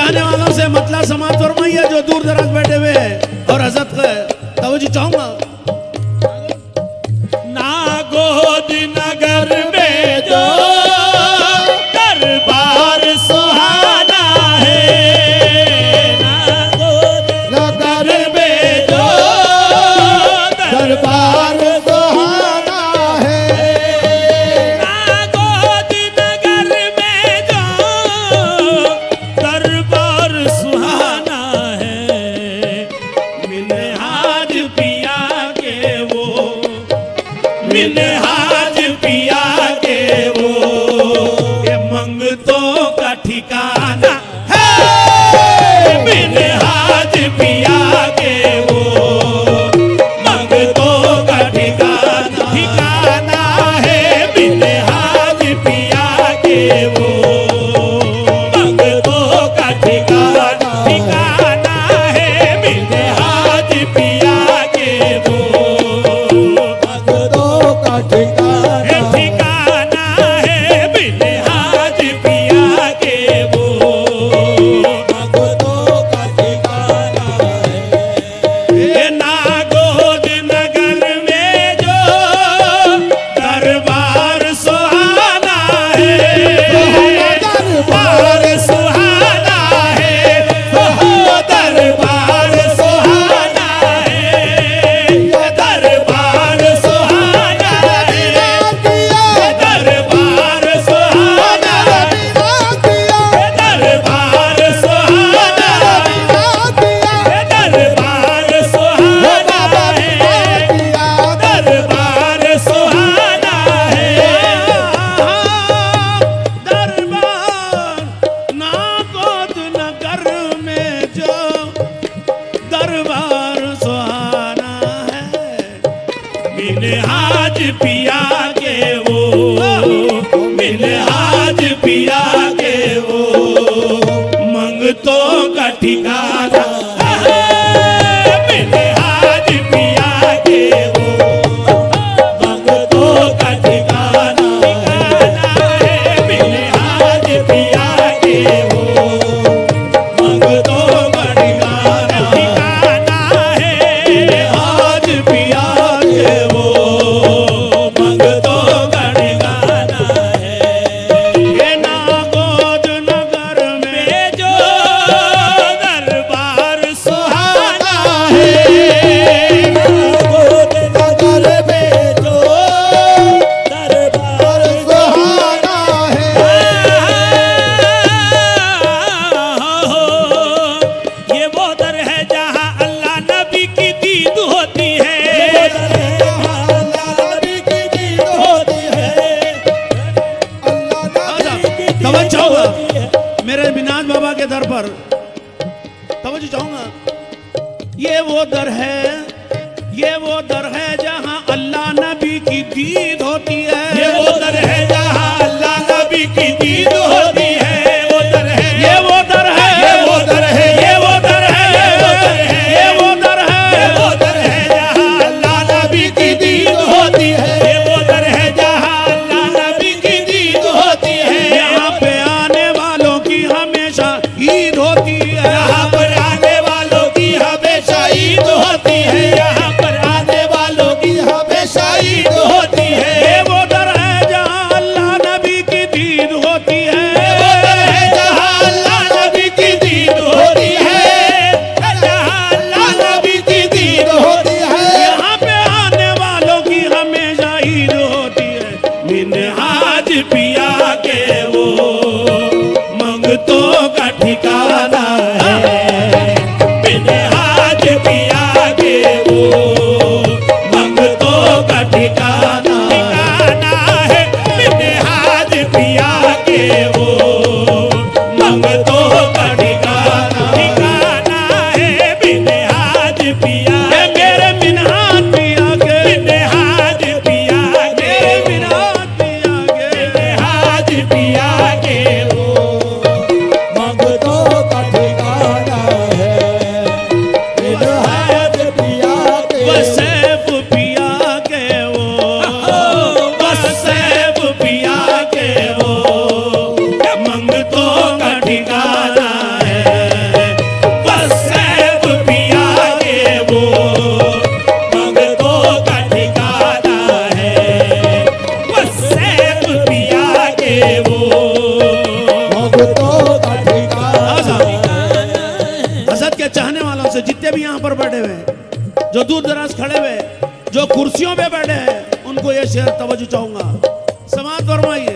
चाहने वालों से मतला समाज फरमाइए जो दूर दराज बैठे हुए हैं और हजरत तवज्जो चाहूंगा। नागोद नगर में जो दरबार सुहाना है, नागोद नगर में जो दरबार सुहाना है, नागोद नगर में जो दरबार सुहाना है। मिन्हाज पिया के वो, मिन्हाज पिया के वो, ये मंगतों का ठिकाना है। मिन्हाज पिया के वो, मंगतों का ठिकाना ठिकाना है। मिन्हाज पिया के वो, मंगतों का ठिकाना ठिकाना है। मिन्हाज पिया के वो, ठिकाना है। मिन्हाज पिया के वो, भक्तों का ठिकाना है। नागोद नगर में जो दरबार सुहाना है, दरबार सुहाना है, दरबार सुहाना है, दरबार सुहाना है, दरबार सुहाना है, दरबार सुहाना है, दरबार सुहाना है, दरबार सुहाना है। दरबार नागोद नगर में जो दरबार सुहाना है। मिन्हाज पिया के वो, मिन्हाज पिया के वो, मंगतों का ठिकाना है। मिन्हाज पिया के वो, मंगतों का ठिकाना है। मिन्हाज पिया के वो, मंगतों का ठिकाना ठिकाना है। आज पिया के वो, मंगतों का ठिकाना है। ये नागोद नगर में जो दरबार सुहाना है, नागोद नगर में जो दरबार सुहाना है। ये वो दर है जहाँ अल्लाह नबी की दीद होती है। अल्लाह नबी की दीद होती है। तवज्जो चाहूंगा मेरे बिनाज बाबा के दर पर, तवज्जो चाहूंगा। ये वो दर है, ये वो दर है जहां अल्लाह नबी की दीद होती है। ये वो दर है जहाँ अल्लाह नबी की दीद होती है। वो दर है, ये वो दर है, ये वो दर है, ये वो दर है, ये वो दर है, ये वो दर है, ये वो दर है जहाँ अल्लाह नबी की दीद होती है। ये वो दर है जहाँ अल्लाह नबी की दीद होती है। यहाँ पे आने वालों की हमेशा ईद होती है। यहाँ पर आने वालों की हमेशा ईद होती है। यहाँ पर आने वालों की हमेशा ईद होती है। ये वो दर है जहाँ अल्लाह नबी की दीद होती है। ये वो दर है जहाँ अल्लाह नबी की दीद होती है। जहाँ अल्लाह नबी की दीद होती है। यहाँ पे आने वालों की हमेशा ईद होती है। मिन्हाज पिया के वो, मंगतों का ठिकाना है। मिन्हाज पिया के वो, भी यहाँ पर बैठे हुए हैं, जो दूर दराज खड़े हुए, जो कुर्सियों पे बैठे हैं, उनको ये शेर तवज्जो चाहूंगा। समाज फरमाइए,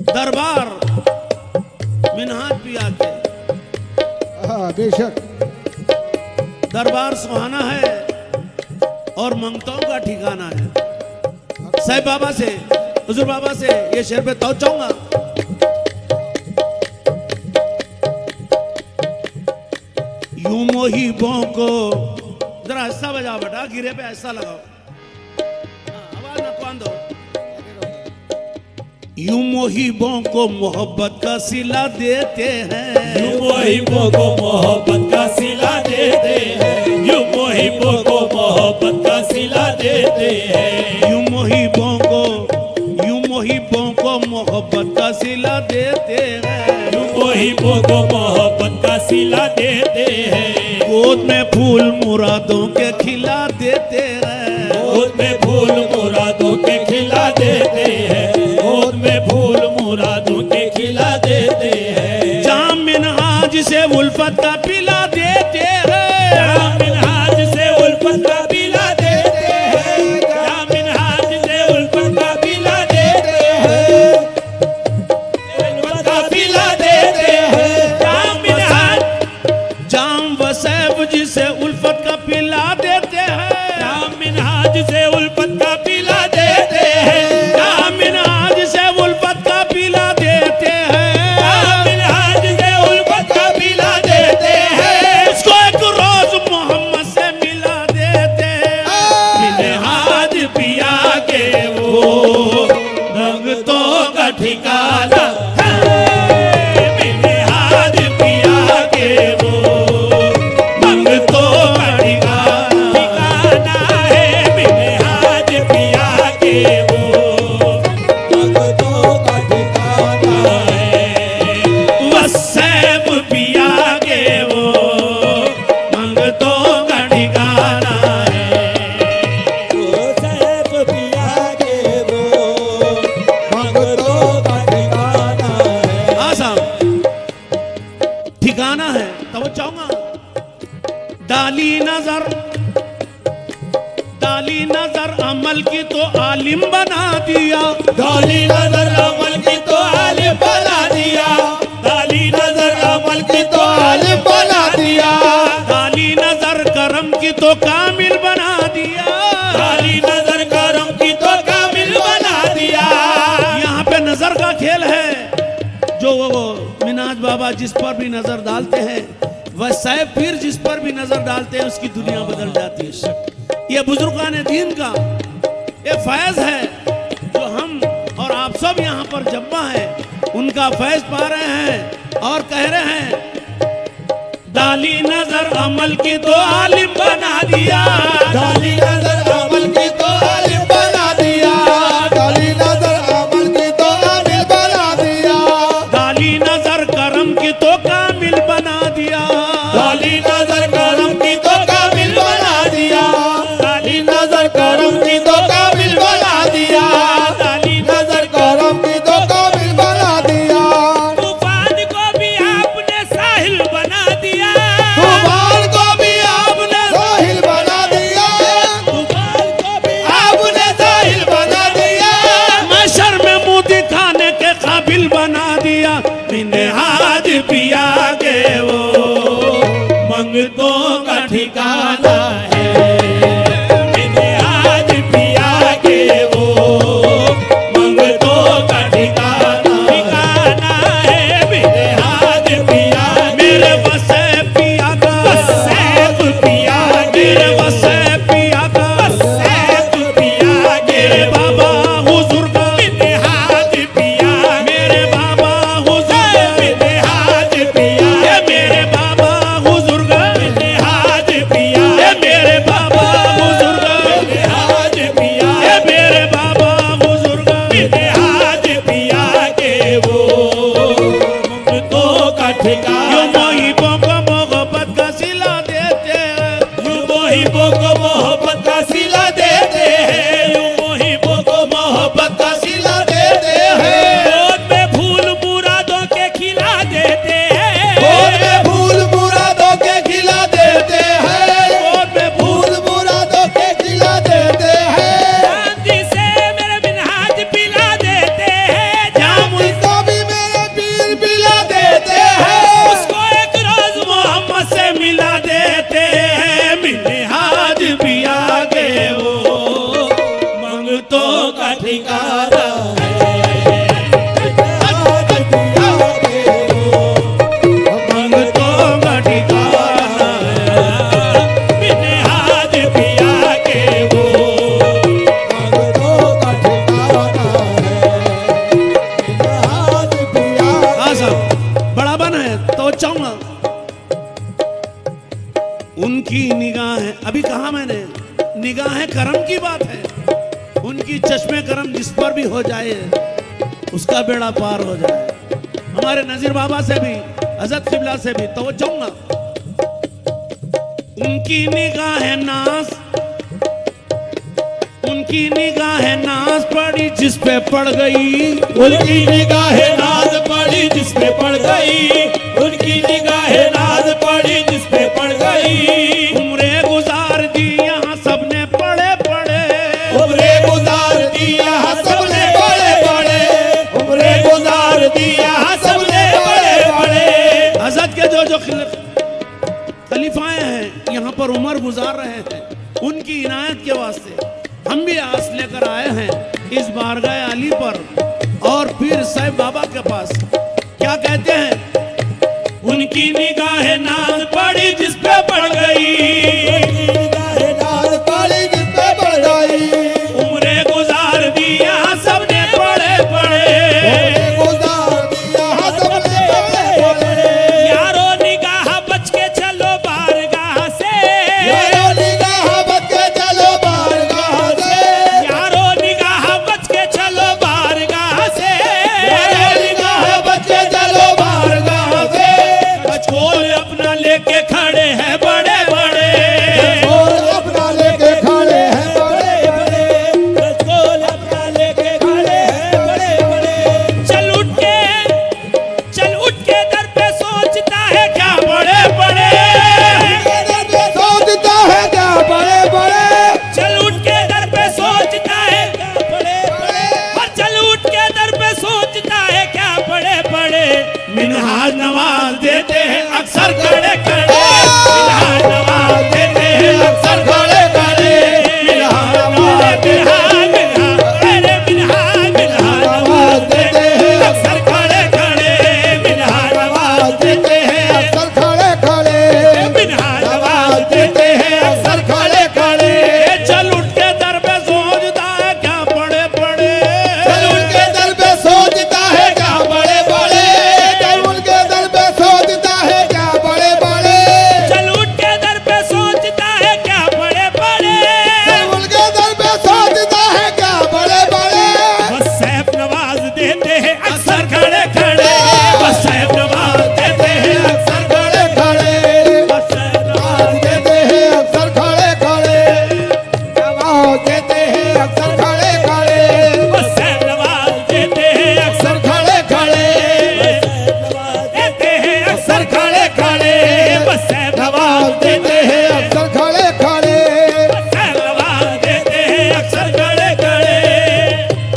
दरबार मिन्हाज पिया के, हाँ बेशक। दरबार सुहाना है और मंगताओं का ठिकाना है। साहिब बाबा से, हुजूर बाबा से ये शेर पे तवज्जो चाहूंगा। यूं मोहिबों को, जरा ऐसा बजाओ बेटा, गिरे पे ऐसा लगाओ, आवाज ना कौन दो। यूं मोहिबों को मोहब्बत का सिला देते हैं, यूं मोहिबों को मोहब्बत का सिला देते हैं, यूं मोहिबों को मोहब्बत का सिला देते हैं, यूं मोहिबों को, यूं मोहिबों को मोहब्बत का सिला देते हैं, यूं मोहिबों को मोहब्बत का सिला देते हैं, गोद में फूल मुरादों के खिला देते हैं, गोद में फूल मुरादों के खिला देते हैं, गोद में फूल मुरादों के खिला देते हैं, जाम मिन्हाज से उल्फत का पिला देते हैं, जामिन हाज से उल्फत का पिला देते हैं, जामिन हाज से उल्फत का पिला देते हैं, उल्फत का पिला देते हैं, जामिन हाज, जाम वसैब जिसे उल्फत का पिला देते हैं, जामिन हाज से उल्फत का पिला देते हैं, जाम मिन्हाज से उल्फत का पिला देते हैं, जामिन हाज से उल्फत का पिला देते हैं, उसको एक रोज मोहम्मद से मिला देते हैं। मिन्हाज पिया के वो रंगतों का ठिकाना है, मिन्हाज पिया के वो रंगतों का ठिकाना है, मिन्हाज पिया के वो रंगतों का ठिकाना है, वसैब पिया के वो मंगतों का ठिकाना है। वो सैफ पिया के वो रंगतों का ठिकाना है। आसाम ठिकाना है, तब वो चाहूंगा। डाली नजर, डाली नजर अमल की तो आलिम बना दिया, डाली नजर अमल की तो आलिम बना दिया, डाली नजर अमल की तो आलिम बना दिया, डाली नजर करम की तो कामिल बना दिया। डाली नजर करम की तो कामिल बना दिया। यहाँ पे नजर का खेल है, जो वो मिन्हाज बाबा जिस पर भी नजर डालते हैं, वह साहिब पीर जिस पर भी नजर डालते हैं, उसकी दुनिया बदल जाती है। ये बुजुर्गान दीन का ये फैज है, जो हम और आप सब यहाँ पर जम्मा है, उनका फैज पा रहे हैं और कह रहे हैं, डाली नजर अमल की तो आलिम बना दिया, डाली नजर अमल की तो आलिम बना दिया, डाली नजर अमल की तो आलिम बना दिया, डाली नजर करम की तो कामिल बना दिया, डाली नजर करम की तो कामिल बना दिया, डाली नजर करम की तो कामिल बना दिया, डाली नजर करम की तो कामिल बना दिया। तूफान को भी आपने साहिल बना दिया, तूफान को भी आपने साहिल बना दिया, तूफान को भी आपने साहिल बना दिया, महशर में मुंह दिखाने के काबिल बना दिया। मिन्हाज पिया के वो मंगतों का ठिकाना है, मिन्हाज पिया के वो मंगतों का ठिकाना है, मिन्हाज पिया मेरे वसे पिया का, सैफ पिया मेरे वसे पिया का, सैफ पिया के मेरे बाबा हुजूर का, मिन्हाज पिया मेरे बाबा हुजूर का, मिन्हाज पिया ये मेरे बाबा हुजूर का, मिन्हाज पिया उनकी निगाहें, अभी कहा मैंने, निगाहें करम की बात है। उनकी चश्मे करम जिस पर भी हो जाए उसका बेड़ा पार हो जाए। हमारे नजीर बाबा से भी, हजरत किबला से भी तो जाऊंगा। उनकी निगाहें नाज, उनकी निगाहें नाज पड़ी जिस पे पड़ गई, उनकी निगाहें नाज पड़ी जिस पे पड़ गई, उनकी निगाहें नाज पड़ी जिस पे पड़ गई। उम्रे गुजार दी यहाँ सबने पड़े पड़े, उम्रे गुजार दी यहाँ सबने बड़े बड़े, उम्रे गुजार दी यहाँ सबने बड़े बड़े। हजरत के जो खलीफाएं हैं यहाँ पर उम्र गुजार रहे हैं, उनकी इनायत के वास्ते हम भी आस लेकर आए हैं इस बारगाह अली पर और पीर साहिब बाबा के पास। क्या कहते हैं? उनकी निगाहें नाज पड़ी जिस पे पड़ गई, निगाहें नाज पड़ी जिस पे पड़ गई। उम्रे गुजार दी यहाँ सबने पड़े पड़े, उम्रे गुजार दी यहाँ सबने बड़े बड़े। यारो निगाह बच के चलो बारगाह से, यारो निगाह बच के चलो बारगाह से, यारो निगाह बच के चलो बारगाह से, यारो निगाह बच के चलो बारगाह से। छोड़ अपना लेके खड़े हैं बड़े बड़े, और अपना लेके खड़े हैं बड़े बड़े, और अपना लेके खड़े हैं बड़े बड़े। चल उठ के दर पे सोचता है क्या बड़े बड़े, सोचता है क्या बड़े बड़े, चल उठ के दर पे सोचता है क्या बड़े बड़े। और चल उठ के दर पे सोचता है क्या बड़े बड़े। मिन्हाज नवाज देते हैं अक्सर खड़े खड़े, मिन्हाज नवाज देते हैं अक्सर खड़े खड़े, मिन्हाज नवाज मिन्हाज मिन्हाज अरे मिन्हाज मिन्हाज नवाज देते हैं अक्सर खड़े खड़े, मिन्हाज नवाज देते हैं अक्सर खड़े खड़े, मिन्हाज नवाज देते हैं अक्सर खड़े खड़े। चल उठ के दर पे सोचता है क्या बड़े बड़े, चल उनके दर पे सोचता है क्या बड़े बड़े, चल उनके दर पे सोचता है क्या बड़े बड़े, चल उठ के दर पे सोचता है क्या बड़े बड़े। चल उनके दर पे सोचता है क्या बड़े बड़े। बस साहब नवाज देते हैं अक्सर खड़े खड़े, बस साहब नवाज देते हैं अक्सर खड़े खड़े, बस साहब नवाज आवाज देते हैं अक्सर खड़े खड़े, आवाज देते हैं अक्सर खड़े खड़े, बस साहब नवाज देते हैं अक्सर खड़े खड़े, देते हैं अक्सर खड़े खड़े, बस साहब नवाज देते हैं अक्सर खड़े खड़े, साहब नवाज देते हैं अक्सर खड़े खड़े।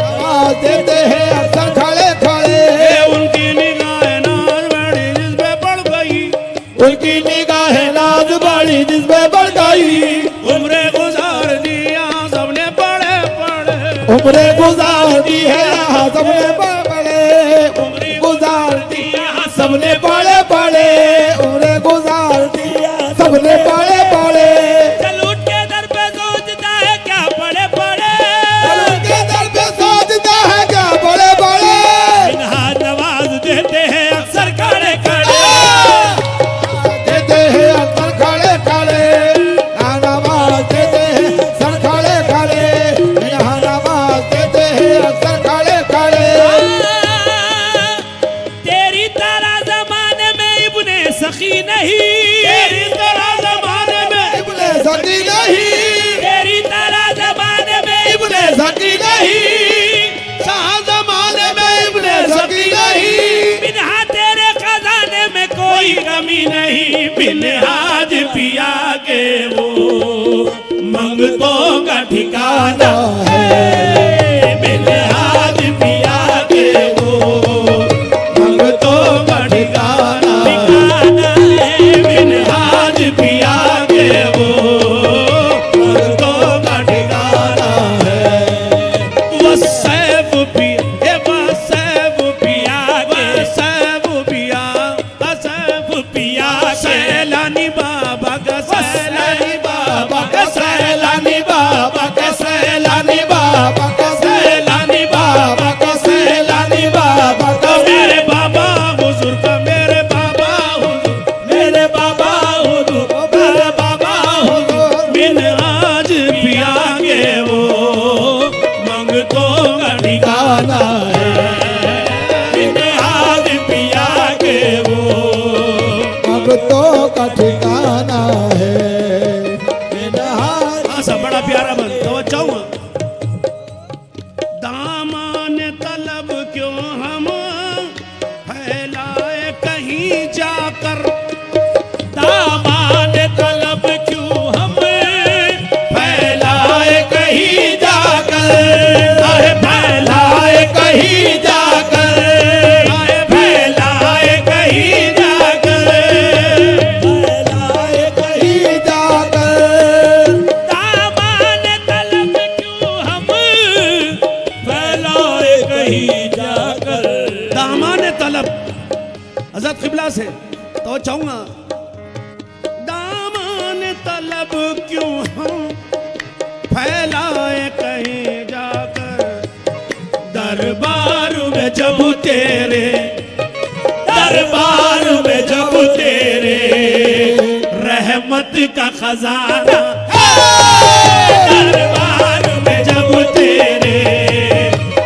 आवाज देते हैं अक्सर खड़े खड़े। उनकी निगाहें नाज बड़ी जिस पे पड़ गई, उनकी निगाहें नाज बड़ी जिसमें बढ़ गई, उम्रे गुजार दिया सबने पड़े पड़े, उम्रे गुजार दी है यहाँ सबने बड़े, उम्रे गुजार दी यहाँ सबने बड़े बड़े, उम्रे गुजार दी सबने बड़े बड़े। चल उठ के दर पे सोचता है क्या बड़े बड़े, चल उनके दर पे सोचता है क्या बड़े बड़े, मिन्हाज नवाज देते हैं अक्सर खड़े खड़े, देते हैं अक्सर खड़े खड़े, नवाज देते हैं अक्सर खड़े खड़े, यहाँ नवाज देते हैं अक्सर खड़े खड़े। तेरी तरह जमाने में इब्ने सखी नहीं, तेरी तरह जमाने में इब्ने सकी नहीं, तेरी तरह जमाने में इब्ने सकी नहीं, शाह जमाने में इब्ने सकी नहीं, बिना तेरे खजाने में कोई कमी नहीं, बिनहाज पिया के वो मंगतों का ठिकाना है, बिनहाज पिया के वो मंगतों का ठिकाना है, बिनहाज पिया के वो मंगतों का ठिकाना है। वो सैफ पिया, वो सैफ पिया के, सैफ पिया, सैफ पिया सैलानी बाबा का, सैलानी बाबा का, सैलानी बाबा का, सैलानी बाबा का, सैलानी बाबा का, सैलानी बाबा का, मेरे बाबा हुजूर का, मेरे बाबा हुजूर, मेरे बाबा हुजूर, मेरे बाबा आफतों का ठिकाना है। बेनहार हाँ सब बड़ा प्यारा बन तो चाहूंगा। दामान तलब क्यों हम फैलाए कहीं जाकर, दामान तलब क्यों हम फैलाए कहीं जाकर, आए फैलाए कहीं जाकर, आए फैलाए कहीं जाकर, फैलाए कहीं जाकर। दामान तलब क्यों हम फैलाए कहीं जाकर। दामान तलब हजरत किबला से तो चाहूंगा। दामान तलब क्यों हम फैलाए कहीं जाकर, दरबार में जब तेरे, दरबार में जब तेरे रहमत का खजाना, दरबार में जब तेरे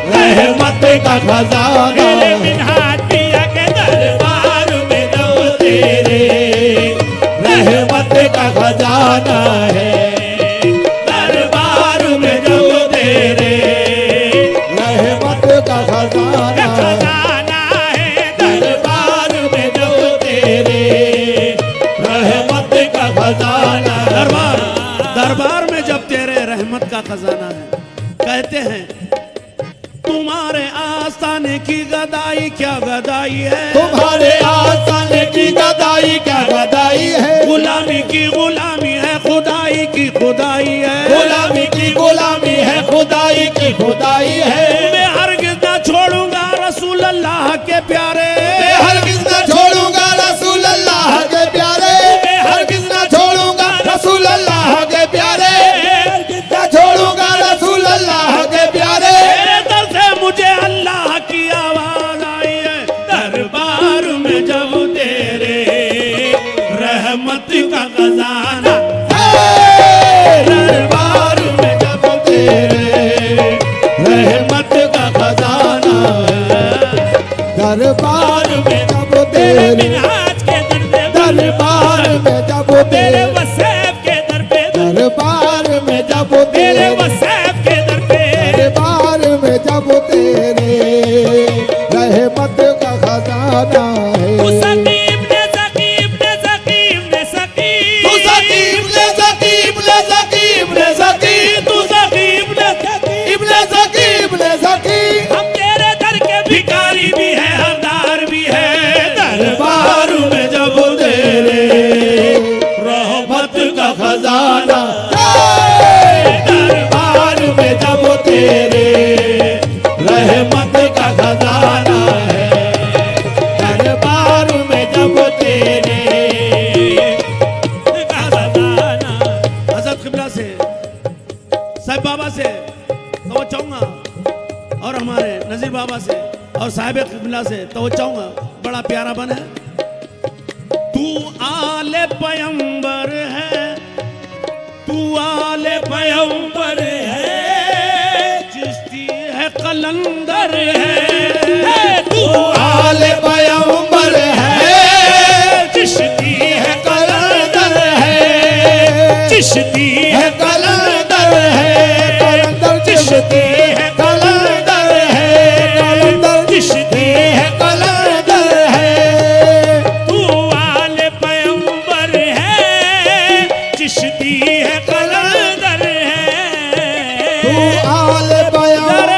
रहमत का खजाना, मिन्हाज पिया के दरबार में जब तेरे रहमत का खजाना है। दरबार में जब तेरे रहमत का खजाना है। खजाना है, दरबार में जब तेरे रहमत का खजाना। दरबार दरबार में जब तेरे रहमत का खजाना है। कहते हैं तुम्हारे आस्थाने की गदाई क्या गदाई है, तुम्हारे आस्थाने की गदाई क्या गदाई है। गुलामी की गुलामी है, खुदाई की खुदाई है, गुलामी की गुलामी है, खुदाई की खुदाई है। मैं हरगिज़ न छोड़ूंगा रसूल अल्लाह के प्यारे, मैं हरगिज़ न छोड़ूंगा रसूल अल्लाह के प्यारे। मैं हरगिज़ न छोड़ूंगा रसूल अल्लाह के प्यारे। न छोड़ूंगा रसूल अल्लाह के प्यारे। तेरे दर से मुझे अल्लाह की आवाज आई है, दरबार में जब तेरे रहमत का खजाना, दरबार में जब तेरे रहमत का खजाना है। दरबार में जब तेरे मिन्हाज के दरबार में जब तेरे तेरे वसैब के दर पे, दरबार में जब तेरे तेरे वसैब के दर पे, दरबार में जब तेरे रहमत का खजाना है। तू सकीब ने सकीब ने सकीब ने सकीब, तू सकीब ने सकीब ने सकीब ने सकीब। तू सकीब ने सकीब। इब्ने सकीब ने सकीब। हम तेरे दर के भिखारी भी है, हकदार भी है। दरबार में जब तेरे रहमत का खजाना, दरबार में जब तेरे रहमत का खजाना है। दरबार में जब तेरे खजाना। हजरत किबला से साहिब बाबा से तो चाहूंगा, और हमारे नजीर बाबा से और साहिब किबला से तो चाहूंगा। बड़ा प्यारा बन है। तू आले पैगंबर है, तू आले पैगंबर है, चिश्ती है कलंदर है, तू आले पैगंबर है। चिश्ती है, कलंदर है। चिश्ती है, कलंदर है। कलंदर चिश्ती है। कलंदर है। कलंदर चिश्ती है। कलंदर है। तू आले पैगंबर है, चिश्ती है, कलंदर है। तू आले पैगंबर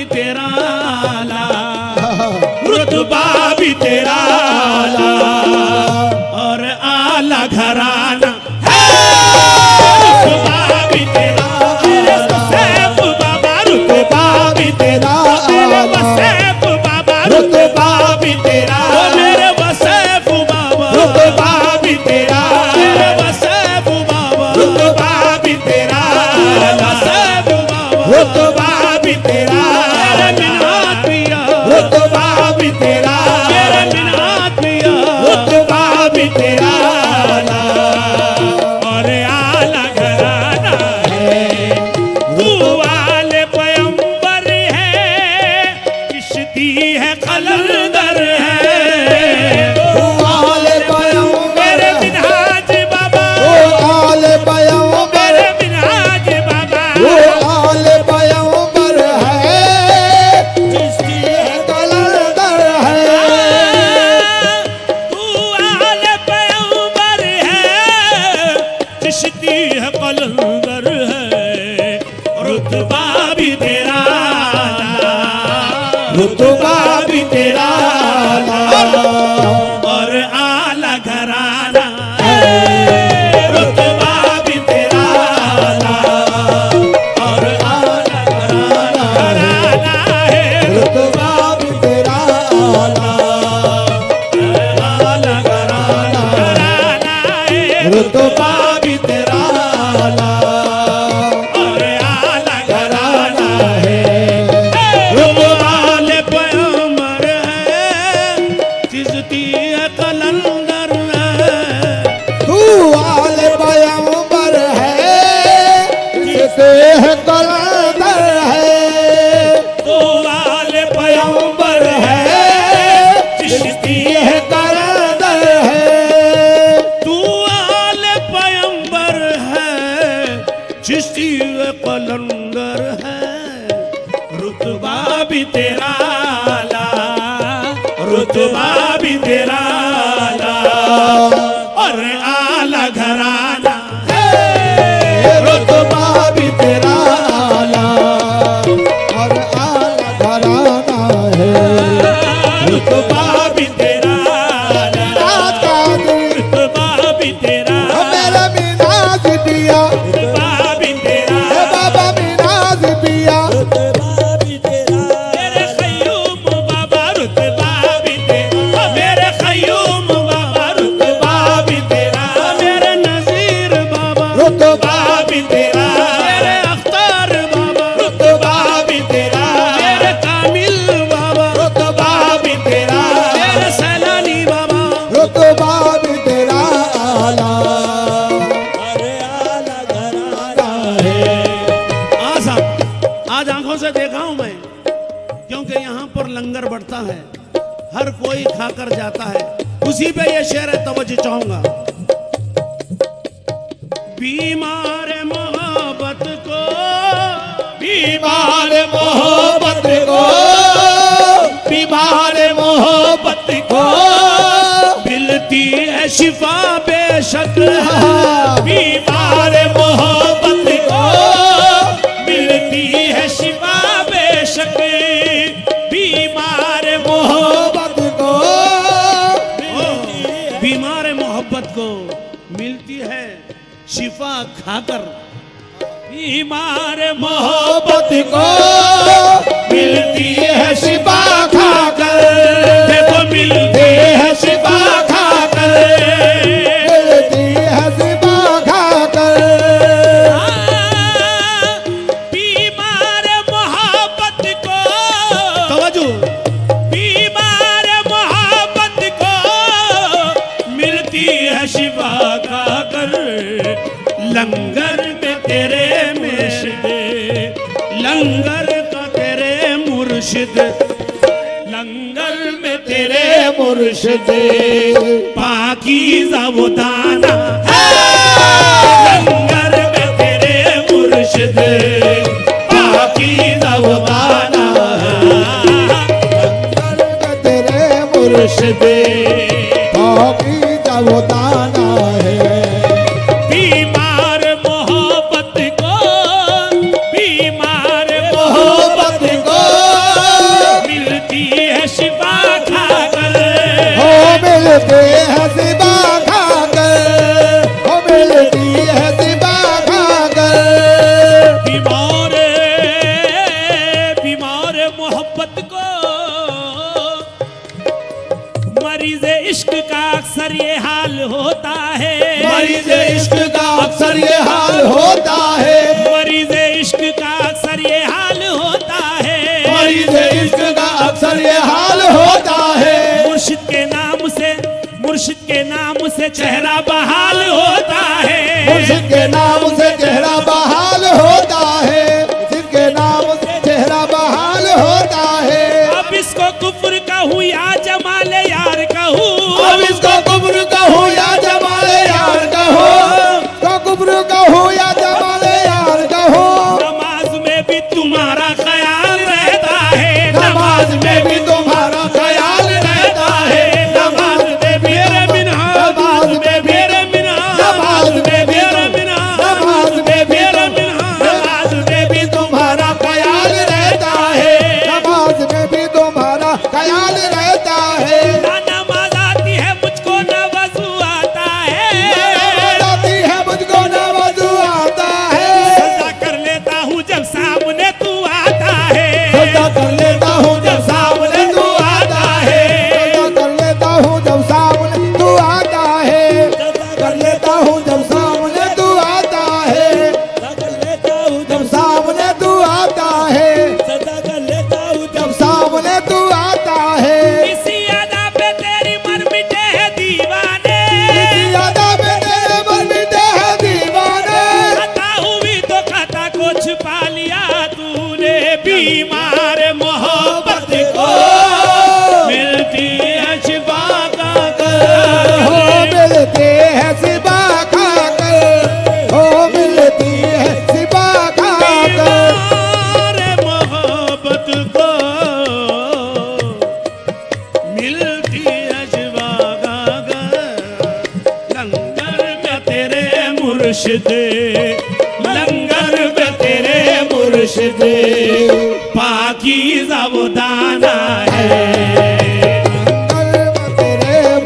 तेरा आला, रुतबा भी तेरा आला, और आला घराना रुतबा भी तेरा आला, सैफ बाबा रुतबा भी तेरा आला, सैफ बाबा रुतबा भी तेरा, ओ मेरे वसैफ बाबा, रुतबा भी तेरा, मेरे वसैफ बाबा, रुतबा भी तेरा, वसैफ बाबा, रुतबा भी तेरा, मेरे मिन्हाज पिया, रुतबा भी तेरा, मेरे मिन्हाज पिया, रुतबा भी तेरा और आला घराना है, तू आले पैगंबर है, चिश्ती है कलंदर है, आले पैगंबर मेरे मिन्हाज बाबा, आले पैगंबर मेरे मिन्हाज बाबा, आले पैगंबर है, जिसकी कलंदर है। तू आले पैगंबर है, चिश्ती है कलंदर है, रुतबा भी तेरा आला, रुतबा भी तेरा आला, और आला घराना रुतबा भी तेरा आला, और आला घराना घराना है, रुतबा भी तेरा आला, आला घराना घराना है, रुतबा भी तेरा आला, और आला घराना है। रुतबाले पैगंबर है, चिश्ती है कलंदर है, तू आले पैगंबर है, जिसके है कलंदर है। तू आले पैगंबर है, चिश्ती है कलंदर है। तू आले पैगंबर है, चिश्ती है कलंदर है, रुतबा भी तेरा आला, रुतबा भी तेरा आला, और आला घराना रुतबा भी तेरा आला, और आला घराना है। रुतबा भी तेरा आला, रात का दिन रुतबा भी तेरा, मेरा मिनाज पिया, रुतबा भी तेरा, हे बाबा मिनाज पिया, मेरे खयूम बाबा रुतबा भी तेरा, मेरे खयूम बाबा रुतबा भी तेरा, मेरे नजीर बाबा, रुतबा भी तेरा, मेरे अख्तार बाबा, रुतबा भी तेरा, मेरे कामिल बाबा, रुतबा भी तेरा, मेरे सैलानी बाबा, रुतबा भी तेरा आला, आज आंखों से देखा हूं मैं, क्योंकि यहाँ पर लंगर बढ़ता है, हर कोई खाकर जाता है। उसी पे ये शेर है, तवज्जो चाहूंगा। बीमार मोहब्बत को, बीमार मोहब्बत को, बीमार मोहब्बत को, मिलती है शिफा बेशक, बीमार मोहब्बत को, मिलती है शिफा बेशक, बीमार मोहब्बत को, बीमार मोहब्बत को मिलती है शिफा खाकर, बीमार मोहब्बत को, मिलती है शिफा खाकर, देखो मिलती है शिफा खाकर, मिलती है शिफा खाकर, बीमार मोहब्बत को, तवज्जो, बीमार मोहब्बत को, मिलती है शिफा खाकर, लंगर में तेरे मुर्शिद, लंगर का तेरे मुर्शिद, लंगर में तेरे मुर्शिद, पाकीज़ा वो दाना, लंगर में तेरे मुर्शिद, पाकीज़ा वो दाना, तेरे मुर्शिद, बाकी जब दाना है, बीमार मोहब्बत को, बीमार मोहब्बत को, होता है, मरीज इश्क का अक्सर ये हाल होता है, मरीज इश्क का अक्सर ये हाल होता है। मुर्शिद के नाम से चेहरा बहाल होता है, मुर्शिद के नाम से चेहरा बहाल होता है, मुर्शिद के नाम से चेहरा बहाल होता है। अब इसको कुफ्र कहूँ या जमाल यार कहूँ, अब इसको कुब्र कहो या जमाल यार कहो, को कुब्र कहो या जमाल यार कहो। नमाज में भी तुम्हारा ख्याल रहता है, नमाज में भी तुम्हारा ख्याल रहता है, नमाज में भी मेरे बिना, नमाज में भी मेरे बिना, नमाज में भी मेरे बिना, नमाज में भी मेरे बिना, नमाज में भी तुम्हारा ख्याल रहता है, नमाज में भी तुम्हारा ख्याल रहता है। ना नमाज आती है मुझको न वजू आता है, नमाज आती है मुझको न वजू आता है, सजदा कर लेता हूँ जब सामने तू आता है, सजदा कर लेता हूँ जब सामने तू आता है, सजदा कर लेता हूँ जब सामने तू आता है, कर लेता हूँ जब सामने तू आता है, जब सामने तू आता है, जब सामने तू आता है। इसी अदा पे तेरी मर मिटे है दीवाने, इसी अदा में तेरे मन मिटे हैं दीवाने, खता हुई तो खता को छुपा लिया तूने, बीमार मोहब्बत को मिलती है शिफा का हो मिलती है सिबा खाकर, हो मिलती है सिबा खाकर। बीमार मोहब्बत को मिलती है शिफा का लंगर में तेरे मुर्शिद, लंगर में तेरे मुर्शिद, पाकीज़ा वो दाना है,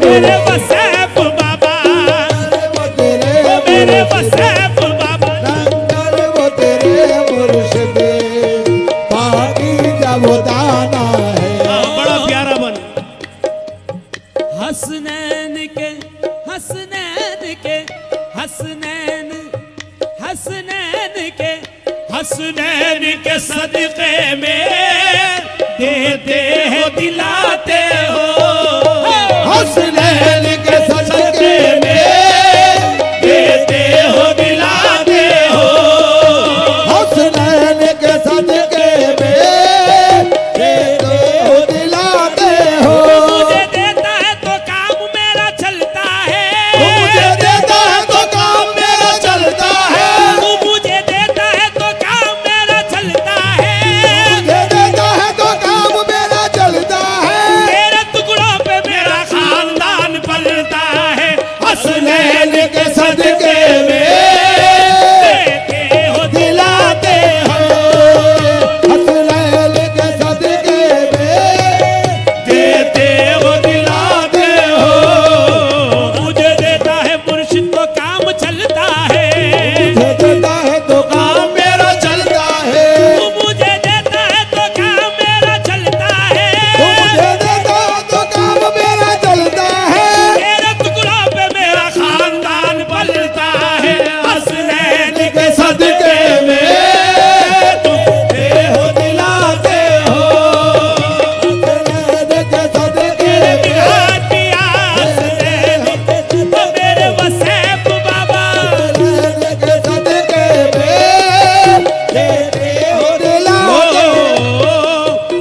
मेरे वसैफ बाबा, मेरे वसैफ बाबा। बड़ा प्यारा बन हसनैन के, हसनैन के, हसनैन, हसनैन के, हसनैन के सदक़े में देते हो दिलाते हो, हसनैन के सदके में देते हो दिलाते हो, हसनैन के सदके में देते हो दिलाते हो। मुझे देता है तो काम मेरा चलता है, तू मुझे देता है तो काम मेरा चलता है, तू मुझे देता है तो काम मेरा चलता है, मुझे देता है तो काम मेरा चलता है। तेरे टुकड़ों पे मेरा खानदान पलता है, हसनैन के सदके में देते हो दिलाते हो, हसनैन के सदके में देते हो दिलाते हो, मुझे देता है मुर्शिद तो काम चलता है, मुझे देता है तो काम मेरा चलता है, तू मुझे देता है तो काम मेरा चलता है, तू मुझे देता है तो काम मेरा चलता है। तेरे टुकड़ों पे मेरा खानदान पलता है, हसनैन के सदके में तुमसे हो दिलाते हो, हसनैन के सदके में पिया हसनैन तो मेरे वसैफ बाबा, हसनैन के सदके में देते हो दिलाते हो।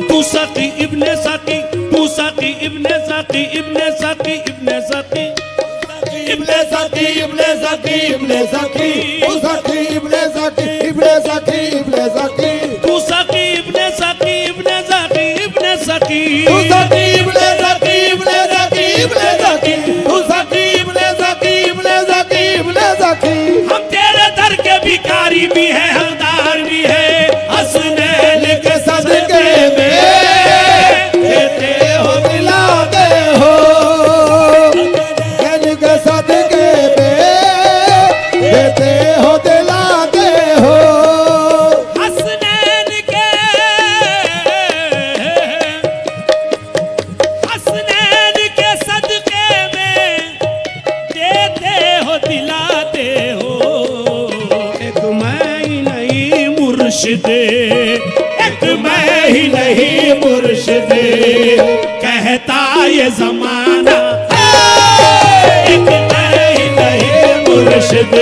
तू सकी इब्ने सकी, तू सकी इब्ने सकी, इब्ने सकी, इब्ने सकी, इब्ने सकी, इब्ने सकी, इब्ने सकी, ओ सकी, इब्ने सकी, इब्ने सकी, इब्ने सकी, तू सकी इब्ने सकी, इब्ने सकी, इब्ने सकी, तू सकी, इब्ने सकी, इब्ने सकी, इब्ने सकी, तू सकी, इब्ने सकी, इब्ने सकी, इब्ने सकी। हम तेरे दर के भिखारी भी है, हकदार भी है, हसनैन के सदके में देते हो दिलाते हो, इनके सदके में देते हो दिलाते हो। हसनैन के, हसनैन के सदके में देते हो दिलाते हो, एक मैं ही नहीं मुर्शिद, कहता ये जमाना। एक मैं ही नहीं मुर्शिद,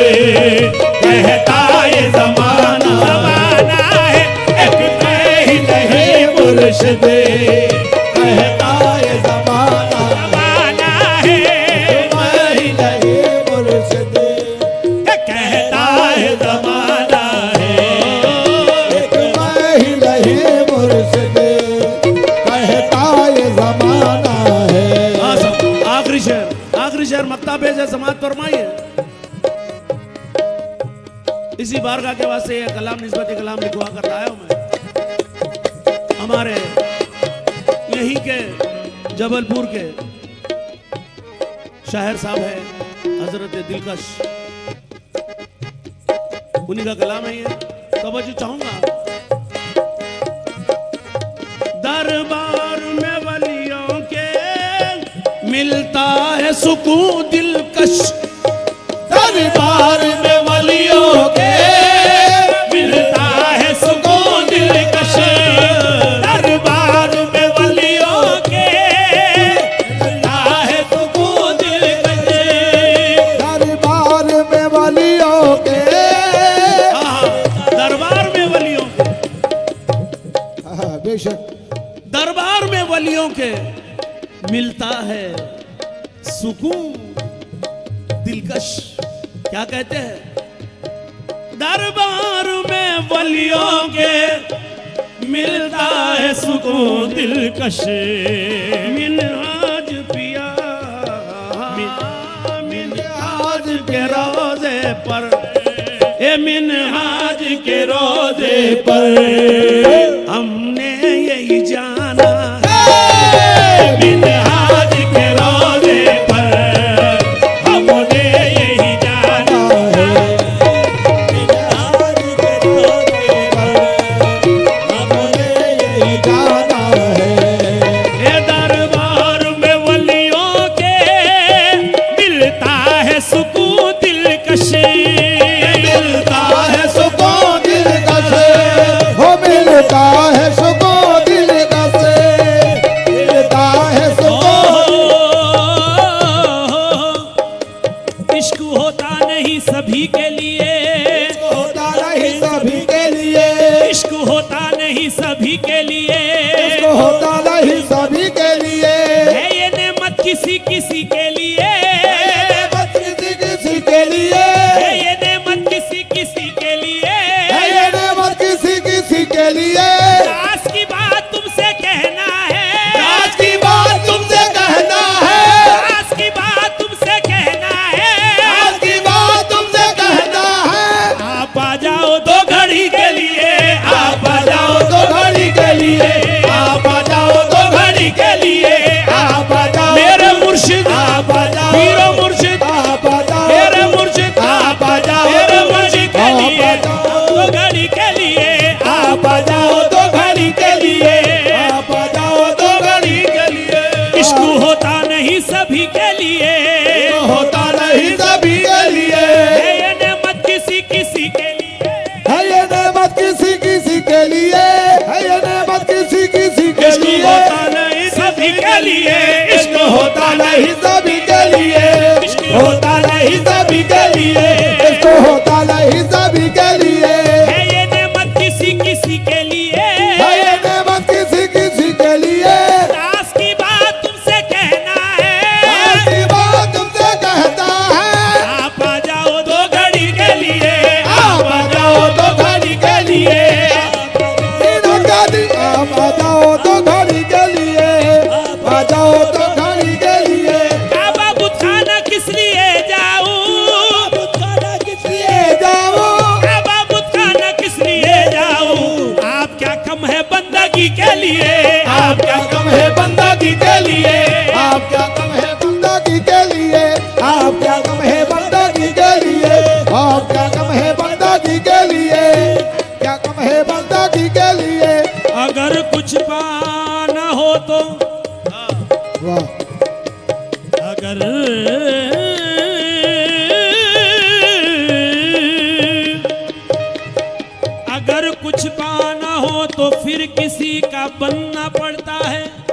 कहता ये जमाना। जमाना है एक मैं ही नहीं मुर्शिद, कहता ये जमाना। जमाना है मैं ही नहीं मुर्शिद, कहता है जमाना है। एक मैं ही नहीं मुर्शिद, कहता ये जमाना है। आखिरी शेर मक्ता पे से समात फरमाइए। इसी बारगाह के वास्ते ये कलाम निस्बत कलाम लिखवा कर लाया हूं मैं। हमारे यहीं के जबलपुर के शायर साहब है हजरत दिलकश, उन्हीं का कलाम है ये। तवज्जो चाहूंगा। दरबार में वलियों के मिलता है सुकून दिलकश, दरबार में वलियों के मिलता है सुकून दिलकश। दरबार में वलियों के मिलता है सुकून दिलकश। दरबार में वलियों के, दरबार में वलियों के, हाँ, बेशक दरबार में वलियों के मिलता है सुकून दिलकश। क्या कहते हैं? दरबार में वलियों के मिलता है सुकून दिलकश। मिन्हाज पिया मिन्हाज के रोजे पर, ए मिन्हाज के रोजे पर हमने यही जाना है। मिन्हाज के रोजे पर हमने यही जाना है। मिन्हाज के रोजे पर हमने यही जाना है। ए दरबार में वलियों के मिलता है सुकून दिलकश। मिलता है सुकून दिलकश, हो मिलता है सुकून दिलकश, मिलता है सुकून। इश्क होता नहीं सभी के लिए, होता नहीं सभी के लिए, इश्क होता नहीं सभी के लिए, इसको होता नहीं सभी के लिए, है ये नेमत किसी किसी के लिए, बस किसी किसी के लिए, है ये नेमत किसी किसी के लिए। है ये नेमत किसी किसी के लिए। आज की बात तुमसे कहना है, आज की बात तुमसे कहना है, आज की बात तुमसे कहना है, आज की बात तुमसे कहना है। आप आ जाओ दो घड़ी के लिए, आप आ जाओ तो घड़ी के लिए, आप आ जाओ तो घड़ी के लिए, आप आ जाओ मेरे मुर्शिद, आप आ जाओ पीरो मुर्शिद, आप आ जाओ मेरे मुर्शिद, आप आ जाओ मेरे मुर्शिद के आप लिए, आ जाओ दो घड़ी के लिए, आप आ जाओ तो घड़ी के लिए, आप आ जाओ तो घड़ी के लिए। इश्क होता नहीं सभी के लिए, होता नहीं सभी के लिए, है ये नेमत किसी किसी के लिए। है ये नेमत किसी किसी के लिए, है ये नेमत किसी किसी के इश्क लिए। होता नहीं सभी के लिए, इश्क होता नहीं सभी के लिए, इश्क होता नहीं सभी के लिए, इसको होता नहीं सभी के लिए, है ये नेमत किसी किसी के लिए। है ये नेमत किसी किसी के लिए। आज की बात तुमसे कहना आज है, की बात तुमसे कहता है, आप आ जाओ दो घड़ी के लिए, आप आ जाओ तो घड़ी के लिए, तीनों का दिन आप आ जाओ तो घड़ी के लिए, आ जाओ तो घड़ी के लिए। काबा बुतखाना किस लिए जाऊं, बुतखाना किस लिए ये जाओ काबा बुतखाना किस लिए जाऊं। आप क्या कम है बंदगी के लिए, आप क्या कम है बंदगी के लिए, आप क्या कम है बंदगी के लिए, आप क्या कम है बंदगी के लिए, आप क्या कम है बंदगी के लिए, क्या कम है बंदगी के लिए। अगर कुछ पाना हो तो, वाह अगर अगर कुछ पाना हो तो फिर किसी का बनना पड़ता है।